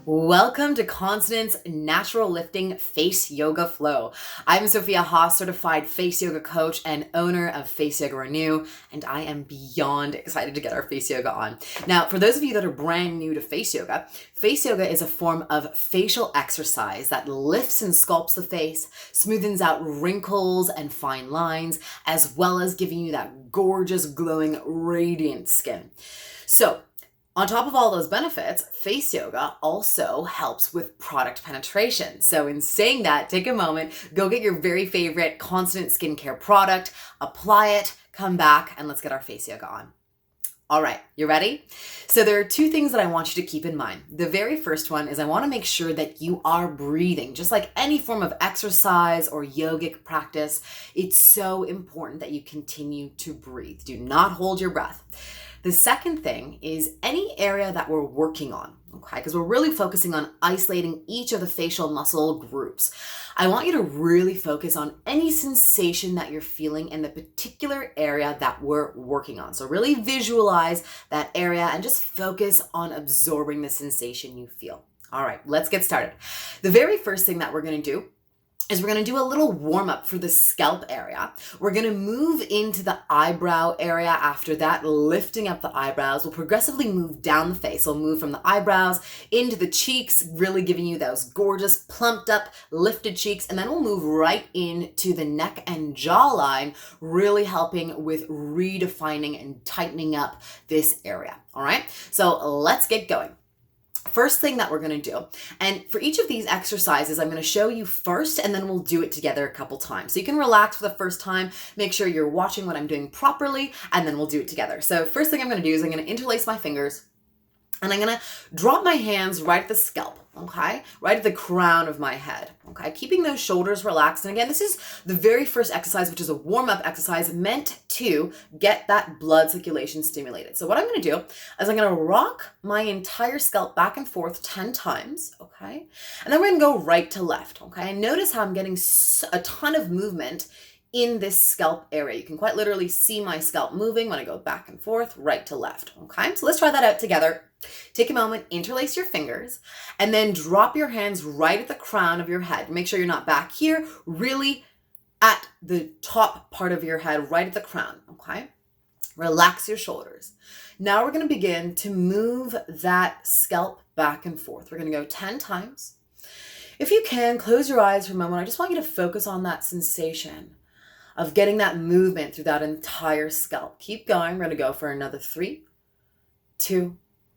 Welcome to Consonant's Natural Lifting Face Yoga Flow. I'm Sophia, certified face yoga coach and owner of Face Yoga Renew, and I am beyond excited to get our face yoga on. Now, for those of you that are brand new to face yoga is a form of facial exercise that lifts and sculpts the face, smoothens out wrinkles and fine lines, as well as giving you that gorgeous, glowing, radiant skin. So, on top of all those benefits, face yoga also helps with product penetration. So in saying that, take a moment, go get your very favorite Consonant Skincare product, apply it, come back, and let's get our face yoga on. All right, you ready? So there are two things that I want you to keep in mind. The very first one is I want to make sure that you are breathing. Just like any form of exercise or yogic practice, it's so important that you continue to breathe. Do not hold your breath. The second thing is any area that we're working on, okay? Because we're really focusing on isolating each of the facial muscle groups. I want you to really focus on any sensation that you're feeling in the particular area that we're working on. So really visualize that area and just focus on absorbing the sensation you feel. All right, let's get started. The very first thing that we're going to do is we're going to do a little warm up for the scalp area. We're going to move into the eyebrow area after that, lifting up the eyebrows. We'll progressively move down the face. We'll move from the eyebrows into the cheeks, really giving you those gorgeous, plumped up, lifted cheeks. And then we'll move right into the neck and jawline, really helping with redefining and tightening up this area. All right, so let's get going. First thing that we're going to do, and for each of these exercises, I'm going to show you first, and then we'll do it together a couple times. So you can relax for the first time, make sure you're watching what I'm doing properly, and then we'll do it together. So first thing I'm going to do is I'm going to interlace my fingers, and I'm going to drop my hands right at the scalp, okay? Right at the crown of my head, okay? Keeping those shoulders relaxed. And again, this is the very first exercise, which is a warm-up exercise meant to get that blood circulation stimulated. So what I'm going to do is I'm going to rock my entire scalp back and forth 10 times, okay? And then we're going to go right to left, okay? And notice how I'm getting a ton of movement in this scalp area. You can quite literally see my scalp moving when I go back and forth, right to left, okay? So let's try that out together. Take a moment, interlace your fingers, and then drop your hands right at the crown of your head. Make sure you're not back here, really at the top part of your head, right at the crown, okay? Relax your shoulders. Now we're going to begin to move that scalp back and forth. We're going to go 10 times. If you can, close your eyes for a moment. I just want you to focus on that sensation of getting that movement through that entire scalp. Keep going. We're going to go for another 3, 2,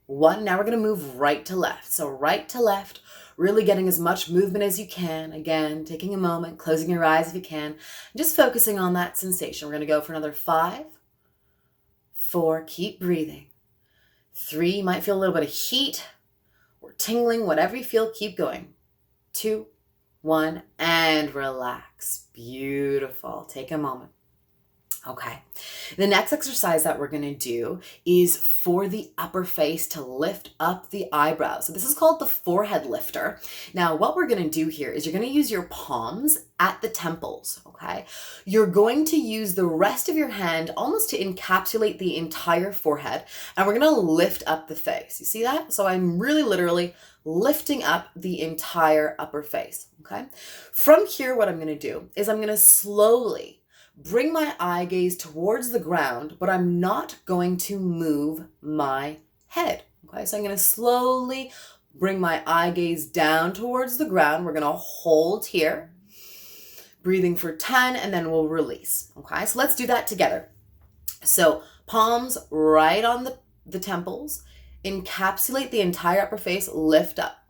1. Now we're going to move right to left. So right to left, really getting as much movement as you can. Again, taking a moment, closing your eyes if you can, just focusing on that sensation. We're going to go for another 5, 4, keep breathing. 3, you might feel a little bit of heat or tingling, whatever you feel, keep going. 2, 1, and relax. Beautiful. Take a moment. Okay. The next exercise that we're going to do is for the upper face to lift up the eyebrows. So this is called the forehead lifter. Now, what we're going to do here is you're going to use your palms at the temples, okay? You're going to use the rest of your hand almost to encapsulate the entire forehead, and we're going to lift up the face. You see that? So I'm really literally lifting up the entire upper face, okay? From here, what I'm going to do is I'm going to slowly bring my eye gaze towards the ground, but I'm not going to move my head, okay? So I'm going to slowly bring my eye gaze down towards the ground. We're going to hold here, breathing for 10, and then we'll release, okay? So let's do that together. So palms right on the temples, encapsulate the entire upper face, lift up.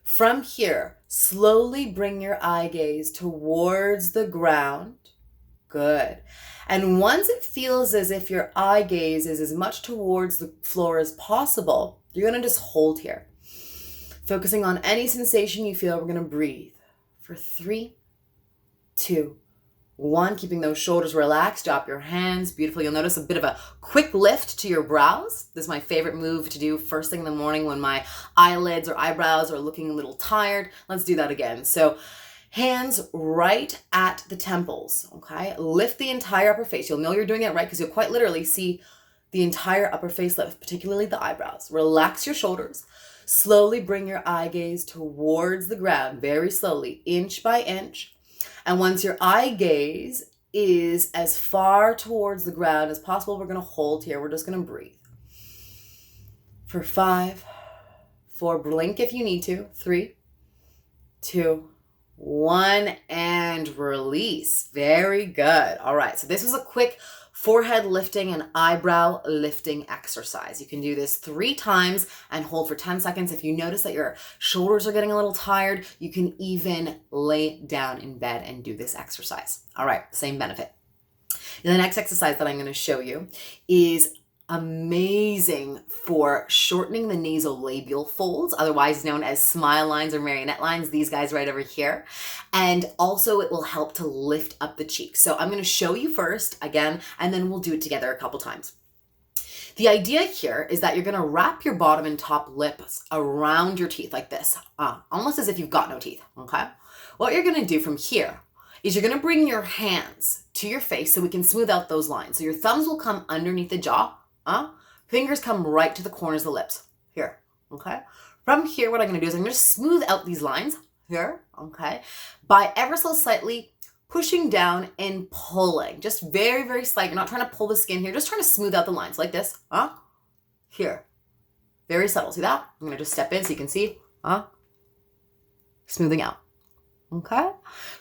From here, slowly bring your eye gaze towards the ground. Good. And once it feels as if your eye gaze is as much towards the floor as possible, you're going to just hold here. Focusing on any sensation you feel, we're going to breathe for 3, 2, 1. Keeping those shoulders relaxed, drop your hands. Beautiful. You'll notice a bit of a quick lift to your brows. This is my favorite move to do first thing in the morning when my eyelids or eyebrows are looking a little tired. Let's do that again. So hands right at the temples, okay? Lift the entire upper face. You'll know you're doing it right because you'll quite literally see the entire upper face lift, particularly the eyebrows. Relax your shoulders. Slowly bring your eye gaze towards the ground, very slowly, inch by inch. And once your eye gaze is as far towards the ground as possible, we're going to hold here. We're just going to breathe. For 5, 4, blink if you need to. 3, 2, 1, and release. Very good. All right, so this was a quick forehead lifting and eyebrow lifting exercise. You can do this 3 times and hold for 10 seconds. If you notice that your shoulders are getting a little tired, you can even lay down in bed and do this exercise. All right, same benefit. And the next exercise that I'm going to show you is amazing for shortening the nasolabial folds, otherwise known as smile lines or marionette lines, these guys right over here. And also it will help to lift up the cheeks. So I'm going to show you first again, and then we'll do it together a couple times. The idea here is that you're going to wrap your bottom and top lips around your teeth like this, almost as if you've got no teeth, okay? What you're going to do from here is you're going to bring your hands to your face so we can smooth out those lines. So your thumbs will come underneath the jaw. Fingers come right to the corners of the lips here, okay? From here, what I'm going to do is I'm going to smooth out these lines here, okay, by ever so slightly pushing down and pulling, just very, very slight. You're not trying to pull the skin here, just trying to smooth out the lines like this, here, very subtle. See that? I'm going to just step in so you can see, smoothing out. Okay.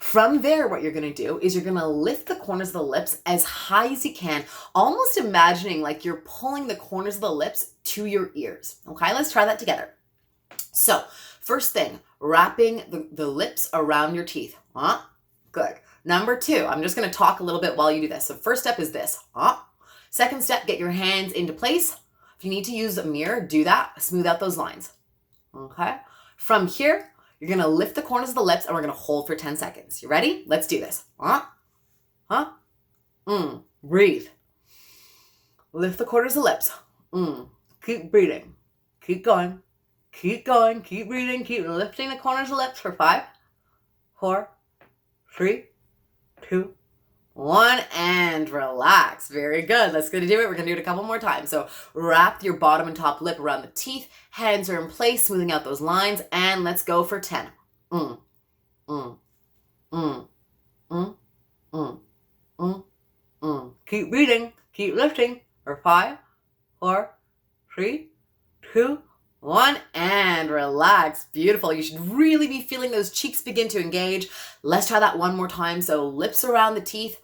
From there, what you're going to do is you're going to lift the corners of the lips as high as you can, almost imagining like you're pulling the corners of the lips to your ears. Okay. Let's try that together. So first thing, wrapping the lips around your teeth. Good. Number 2, I'm just going to talk a little bit while you do this. So first step is this. Second step, get your hands into place. If you need to use a mirror, do that. Smooth out those lines. Okay. From here, you're going to lift the corners of the lips and we're going to hold for 10 seconds. You ready? Let's do this. Breathe. Lift the corners of the lips. Keep breathing. Keep going. Keep going. Keep breathing. Keep lifting the corners of the lips for 5, 4, 3, 2, 1, and relax. Very good. Let's go to do it. We're going to do it a couple more times. So wrap your bottom and top lip around the teeth. Hands are in place, smoothing out those lines. And let's go for 10. Keep breathing. Keep lifting for 5, 4, 3, 2, 1, and relax. Beautiful. You should really be feeling those cheeks begin to engage. Let's try that one more time. So lips around the teeth.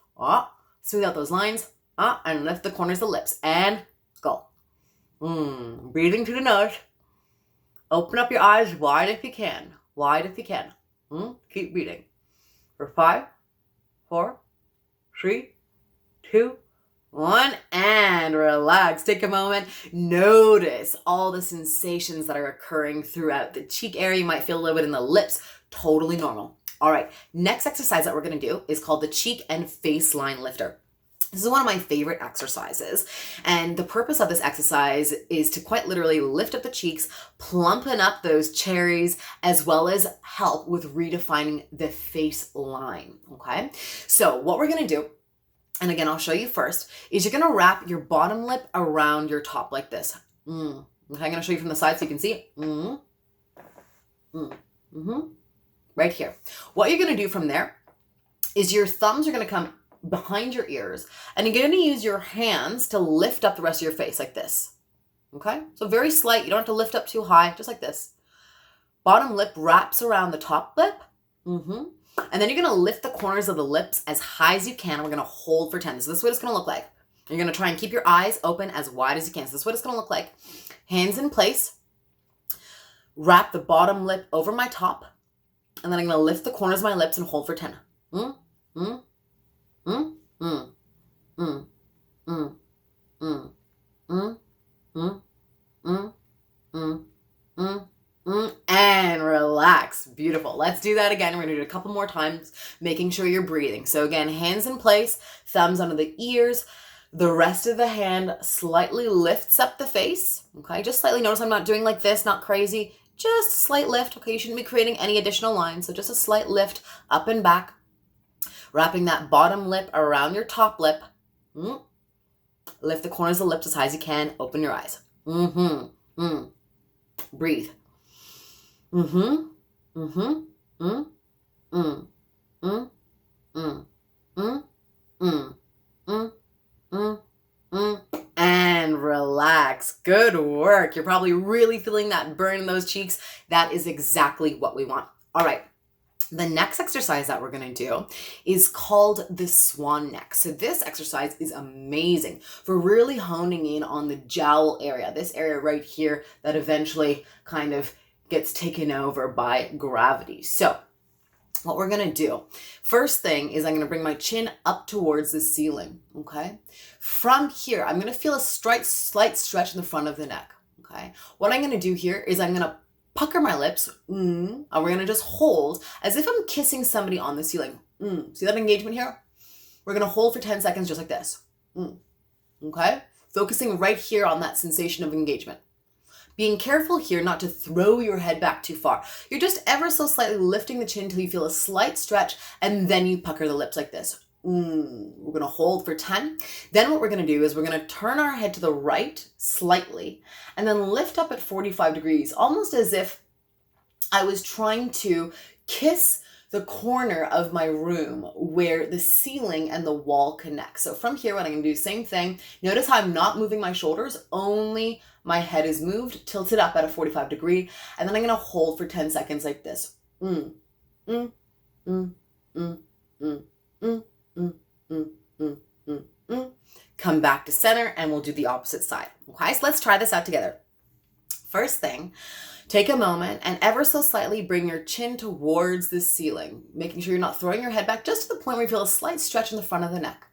Smooth out those lines. And lift the corners of the lips. And go. Breathing through the nose. Open up your eyes wide if you can. Wide if you can. Keep breathing. For 5, 4, 3, 2, 1, and relax. Take a moment. Notice all the sensations that are occurring throughout the cheek area. You might feel a little bit in the lips. Totally normal. All right. Next exercise that we're going to do is called the cheek and face line lifter. This is one of my favorite exercises, and the purpose of this exercise is to quite literally lift up the cheeks, plumpen up those cherries, as well as help with redefining the face line, okay? So what we're going to do, and again, I'll show you first, is you're going to wrap your bottom lip around your top like this. Okay, I'm going to show you from the side so you can see. Right here. What you're going to do from there is your thumbs are going to come behind your ears, and you're going to use your hands to lift up the rest of your face like this. Okay? So very slight. You don't have to lift up too high, just like this. Bottom lip wraps around the top lip. And then you're going to lift the corners of the lips as high as you can, and we're going to hold for 10. So this is what it's going to look like. You're going to try and keep your eyes open as wide as you can. So this is what it's going to look like. Hands in place. Wrap the bottom lip over my top, and then I'm going to lift the corners of my lips and hold for 10. And relax. Beautiful. Let's do that again. We're going to do it a couple more times, making sure you're breathing. So again, hands in place, thumbs under the ears. The rest of the hand slightly lifts up the face. Okay, just slightly. Notice I'm not doing like this, not crazy. Just a slight lift. Okay, you shouldn't be creating any additional lines. So just a slight lift up and back. Wrapping that bottom lip around your top lip. Lift the corners of the lips as high as you can. Open your eyes. Breathe. Mm-hmm. Mm-hmm. Mm. Mm. Mm. Mm. Mm. Mm. Mm. Mm. Mm. And relax. Good work. You're probably really feeling that burn in those cheeks. That is exactly what we want. All right. The next exercise that we're going to do is called the Swan Neck. So this exercise is amazing for really honing in on the jowl area, this area right here that eventually kind of gets taken over by gravity. So what we're going to do, first thing is I'm going to bring my chin up towards the ceiling, okay? From here, I'm going to feel a slight stretch in the front of the neck, okay? What I'm going to do here is I'm going to pucker my lips, and we're going to just hold as if I'm kissing somebody on the ceiling. See that engagement here? We're going to hold for 10 seconds just like this, okay? Focusing right here on that sensation of engagement. Being careful here not to throw your head back too far. You're just ever so slightly lifting the chin until you feel a slight stretch, and then you pucker the lips like this. We're going to hold for 10. Then what we're going to do is we're going to turn our head to the right slightly, and then lift up at 45 degrees, almost as if I was trying to kiss the corner of my room where the ceiling and the wall connect. So from here, what I'm going to do, same thing. Notice how I'm not moving my shoulders, only my head is moved, tilted up at a 45 degree, and then I'm going to hold for 10 seconds like this. Mm, mm, mm, mm, mm, mm, mm, mm, mm, mm, mm. Come back to center, and we'll do the opposite side. Okay, so let's try this out together. First thing, take a moment and ever so slightly bring your chin towards the ceiling, making sure you're not throwing your head back, just to the point where you feel a slight stretch in the front of the neck.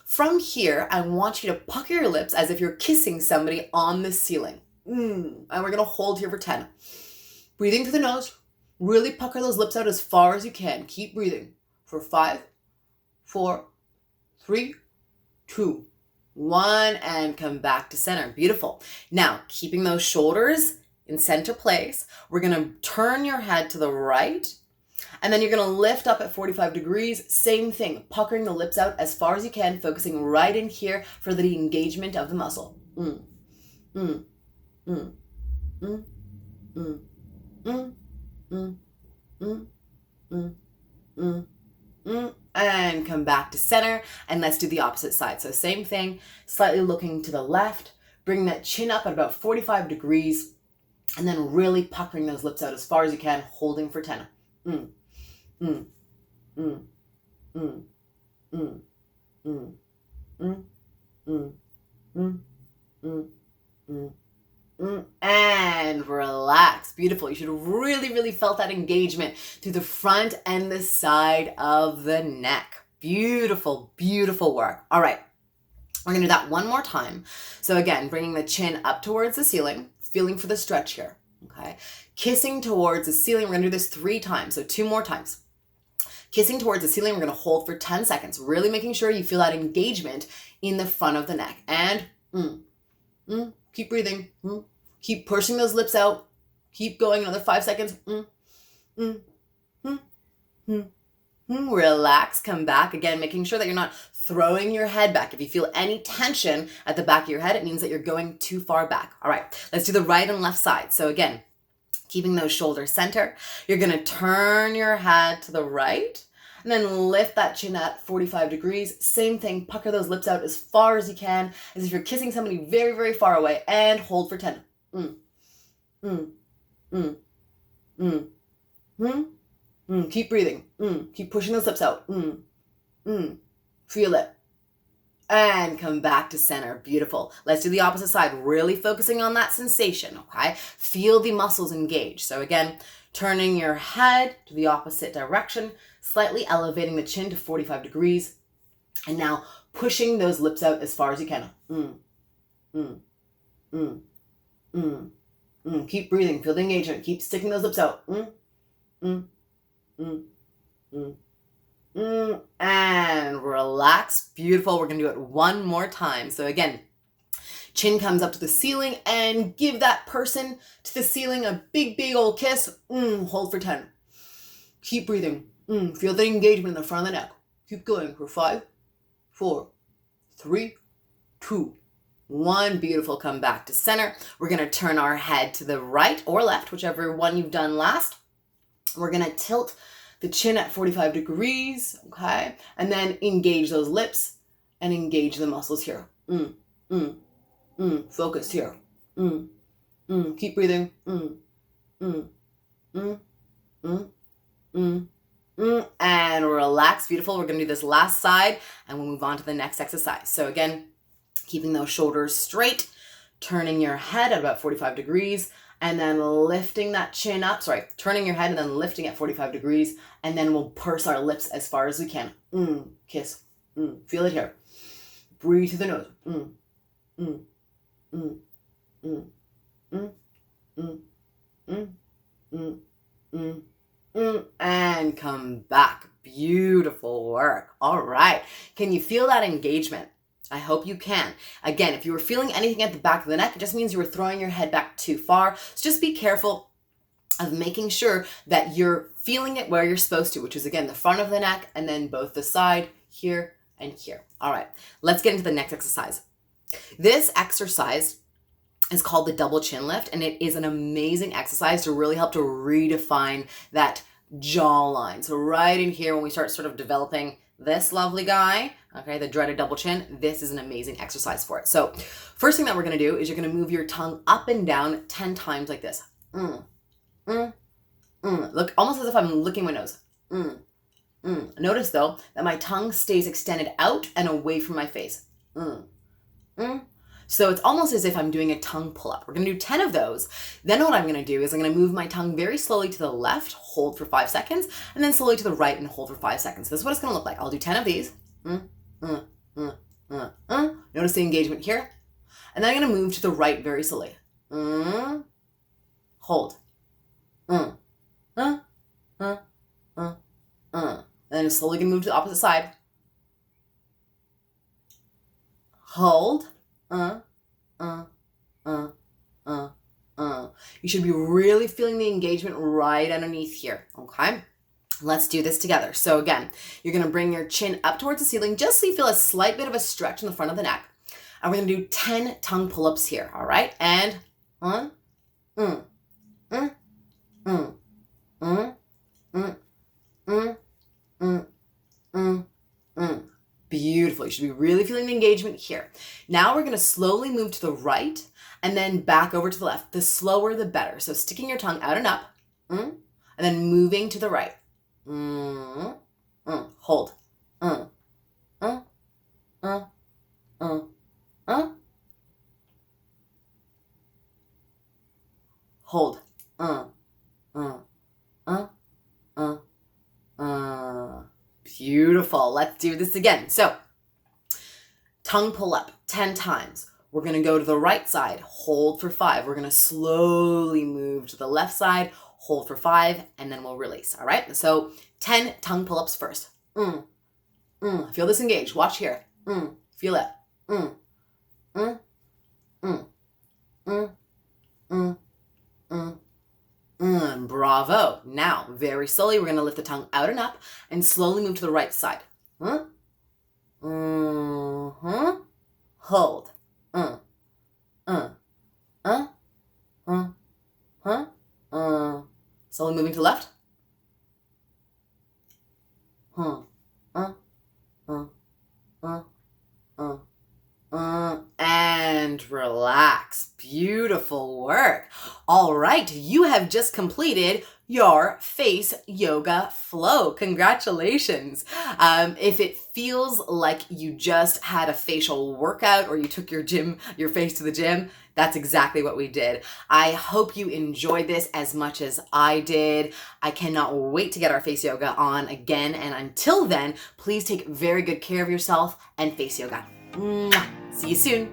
From here, I want you to pucker your lips as if you're kissing somebody on the ceiling. And we're going to hold here for 10. Breathing through the nose. Really pucker those lips out as far as you can. Keep breathing for 5, 4, 3, 2, 1, and come back to center. Beautiful. Now, keeping those shoulders in center place, we're going to turn your head to the right, and then you're going to lift up at 45 degrees. Same thing, puckering the lips out as far as you can, focusing right in here for the engagement of the muscle. Mm, mm, mm, mm, mm, mm, mm, mm, mm, mm, mm. And come back to center, and let's do the opposite side. So same thing, slightly looking to the left, bring that chin up at about 45 degrees, and then really puckering those lips out as far as you can, holding for 10. Mm, mm, mm, mm, mm, mm, mm, mm, mm, mm, and relax. Beautiful. You should have really, really felt that engagement through the front and the side of the neck. Beautiful, beautiful work. All right. We're going to do that one more time. So again, bringing the chin up towards the ceiling, feeling for the stretch here. Okay. Kissing towards the ceiling. We're going to do this 3 times. So 2 more times. Kissing towards the ceiling. We're going to hold for 10 seconds, really making sure you feel that engagement in the front of the neck. And keep breathing. Keep pushing those lips out. Keep going another 5 seconds. Relax, come back. Again, making sure that you're not throwing your head back. If you feel any tension at the back of your head, it means that you're going too far back. All right, let's do the right and left side. So again, keeping those shoulders center. You're going to turn your head to the right, and then lift that chin at 45 degrees. Same thing, pucker those lips out as far as you can, as if you're kissing somebody very, very far away, and hold for 10. Keep breathing. Keep pushing those lips out. Feel it. And come back to center. Beautiful. Let's do the opposite side. Really focusing on that sensation, okay? Feel the muscles engage. So again, turning your head to the opposite direction, slightly elevating the chin to 45 degrees, and now pushing those lips out as far as you can. Keep breathing. Feel the engagement. Keep sticking those lips out. And relax. Beautiful. We're going to do it one more time. So again, chin comes up to the ceiling, and give that person to the ceiling a big, big old kiss. Hold for 10. Keep breathing. Feel the engagement in the front of the neck. Keep going for 5, 4, 3, 2, 1. Beautiful. Come back to center. We're going to turn our head to the right or left, whichever one you've done last. We're going to tilt the chin at 45 degrees, okay? And then engage those lips and engage the muscles here. Focused here. Keep breathing. And relax. Beautiful. We're going to do this last side and we'll move on to the next exercise. So again, keeping those shoulders straight, turning your head at about 45 degrees, and then lifting that chin up. Sorry, turning your head and then lifting at 45 degrees, and then we'll purse our lips as far as we can. Kiss. Feel it here. Breathe through the nose. And come back. Beautiful work. All right. Can you feel that engagement? I hope you can. Again, if you were feeling anything at the back of the neck, it just means you were throwing your head back too far. So just be careful of making sure that you're feeling it where you're supposed to, which is again, the front of the neck and then both the side here and here. All right, let's get into the next exercise. This exercise is called the double chin lift, and it is an amazing exercise to really help to redefine that jawline. So right in here, when we start sort of developing this lovely guy, okay, the dreaded double chin, this is an amazing exercise for it. So first thing that we're going to do is you're going to move your tongue up and down 10 times like this. Look, almost as if I'm licking my nose. Notice though that my tongue stays extended out and away from my face. So it's almost as if I'm doing a tongue pull-up. We're going to do 10 of those. Then what I'm going to do is I'm going to move my tongue very slowly to the left, hold for 5 seconds, and then slowly to the right and hold for 5 seconds. So this is what it's going to look like. I'll do 10 of these. Notice the engagement here. And then I'm going to move to the right very slowly. Hold. Then I'm slowly going to move to the opposite side. Hold. You should be really feeling the engagement right underneath here, okay? Let's do this together. So again, you're going to bring your chin up towards the ceiling just so you feel a slight bit of a stretch in the front of the neck. And we're going to do 10 tongue pull-ups here, all right? And beautiful. You should be really feeling the engagement here. Now we're going to slowly move to the right and then back over to the left. The slower, the better. So sticking your tongue out and up, and then moving to the right. Hold. Hold. Beautiful. Let's do this again. So, tongue pull up 10 times. We're going to go to the right side, hold for 5. We're going to slowly move to the left side, hold for 5, and then we'll release. All right. So 10 tongue pull-ups first. Feel this engage. Watch here. Feel it. Bravo. Now, very slowly, we're going to lift the tongue out and up and slowly move to the right side. Hold. Slowly moving to left. And relax. Beautiful work. All right, you have just completed your face yoga flow. Congratulations. If it feels like you just had a facial workout or you took your face to the gym, that's exactly what we did. I hope you enjoyed this as much as I did. I cannot wait to get our face yoga on again. And until then, please take very good care of yourself and face yoga. Mwah. See you soon.